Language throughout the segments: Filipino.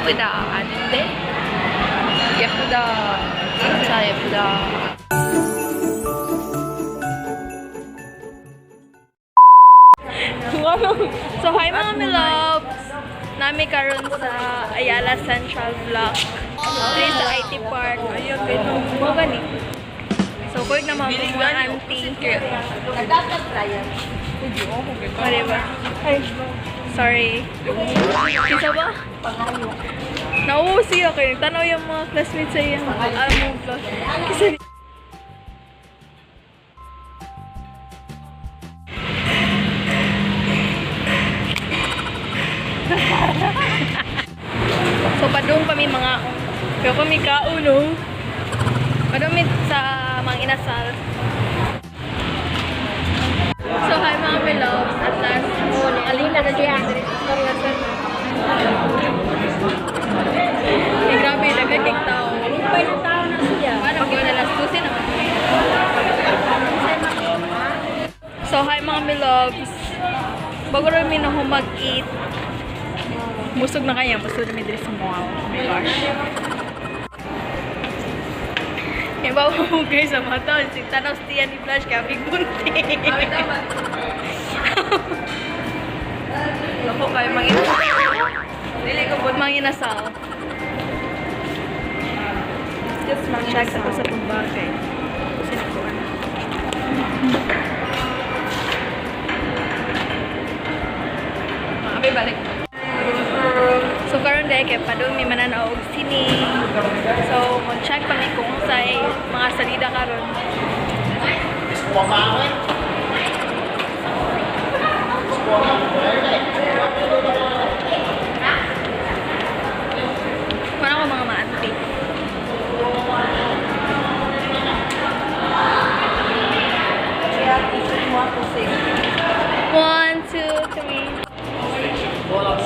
예쁘다. 아닌데? 예쁘다. 진짜 예쁘다. So, hi mga loves! Nami karon sa Ayala Central Block. Dito sa IT Park. Ayun, ganun. Mga gani. So, kuwag naman mga auntie. O, diba? Ay, sorry. Kisa ba? Nauusi ako. Tanaw yung mga classmates sa iyo. Alam mo, vlog. Kisa so, padung kami mga pero kami kauno. Padung kami sa mga inasal. So, hi mga beloves. At last, alina na siya. Eh, grabe, nagkakik tao. Alipay na tao na siya. Parang gawin na last 12 naman. So, hi mga beloves. Bago rin mi na humag-eat. Musog na kaya. Musog na mi dito sa mga. Oh my gosh. Yung babahugay sa mata. Tanaw siya ni Flash kaya big bunti. Ako kayo manginasal. Dili ko po manginasal. Just mag-check ako sa pagbagay. Sinakuan. Abi balik. So karon day kay padung mi mananaog sini. So mag-check pa mi kung say mga salida karon. Wala ko mga maanti. One, two, three. Bola.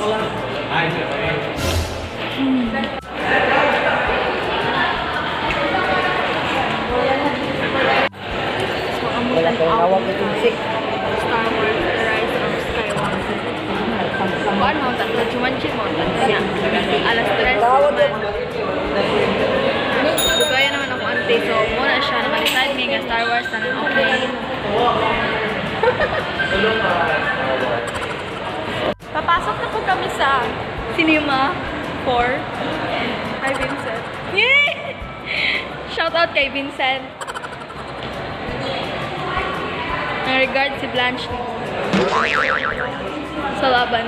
So, amutan ako. Star Wars, The Rise of Skywalker. Kuan mountain, Jumanji mountain siya. Alas 3 naman. Kaya naman ako ante. So, muna siya. Nakaliside me nga Star Wars na okay. Papasok na po kami sa Cinema 4. Hi, Vincent. Yay! Shout out kay Vincent. Na regard si Blanche sa laban.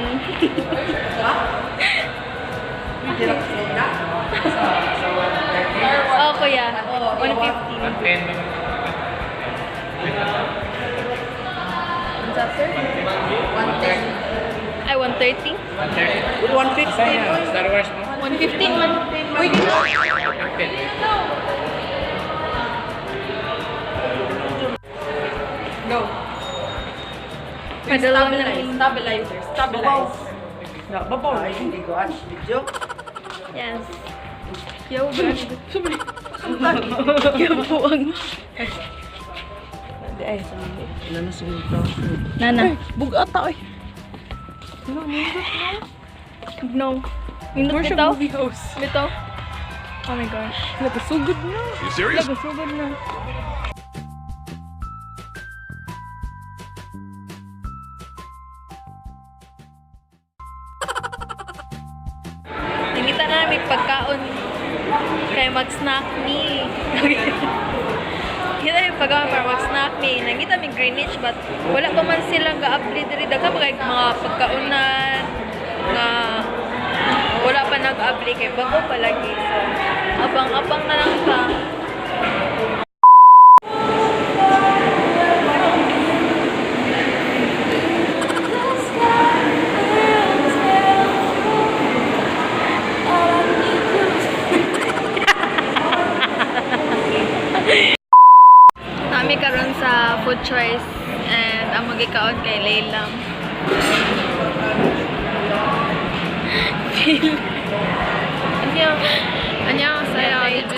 Oh, kuya. 150. Ay, 130? 150. Star Wars mo? 115 man. Uy, dito. Go. Padalawang na Stabilizer. Stabilize. Babaw. Ay, hindi ko ash. Video. Yes. Yo, brush. Yo, buwang. Ay, sabi. Ilan na sumito? Nana. Bugata, oy. No. Nindot bitaw. Bitaw. Oh my gosh. Nagasugod na. You serious? Nagasugod na. Nangita na namin pagkaon. Kaya mag-snack me. Kita yung pagkaon para mag-snack me. Nangita may Greenwich but wala pa man silang ga-upload diri. Daga pa mga pagkaonan nga wala pa nag-upload kay bago pa lagi. So, abang-abang na lang ta. Nami karon sa food choice and ang magikaon kay Laylam. 안녕하세요, 이제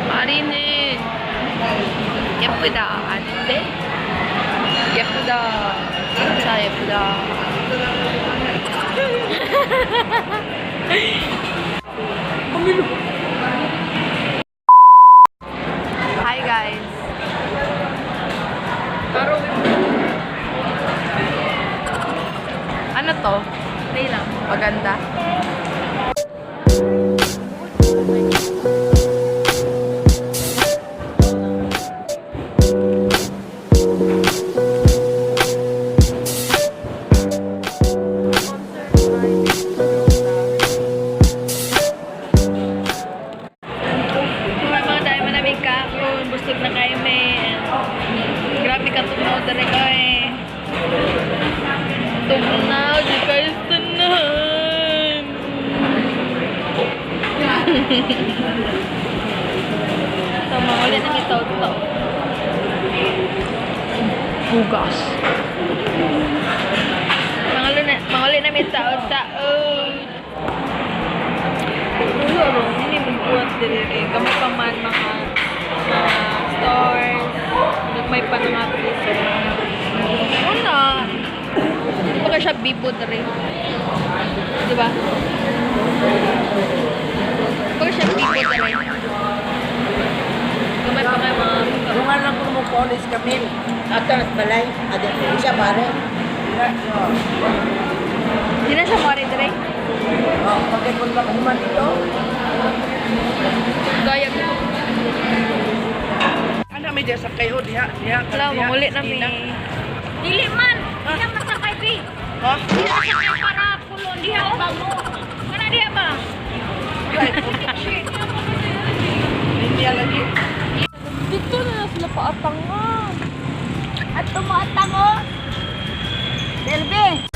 마리는 예쁘다. 아닌데? 예쁘다. 진짜 예쁘다. Hi guys. Ano to? Play lang. Maganda. Mga dahil manamig kaon, busog na kayo may. Grabe ka tumaw dali ko eh. Tumaw, di kayo tanan. Tama, ulit na itaw-taw. Bugas. Mga ulit na may taod-taod. Siguro, hindi mo buhat dili. Kamay pa man mga stores. May pa nga piso. Una, di ba ka siya bibo dili? Di ba? Di ba ka siya bibo dili? Kamay pa nga mga... Dungan lang kung mo-polish kami. Ato at balay. Ado, siya pare. Hindi na siya mori dili? Oh, pagkakon ba kuman dito? Gaya ko. Ano may diya sa kayo? Diha. Wala, mangulit na may... Dili man, di na masakay bi. Ha? Di na masakay para kulon diha o bago. Mana diha ba? Hindi lagi. Dito na sila paatangan. At tumatango. Selby.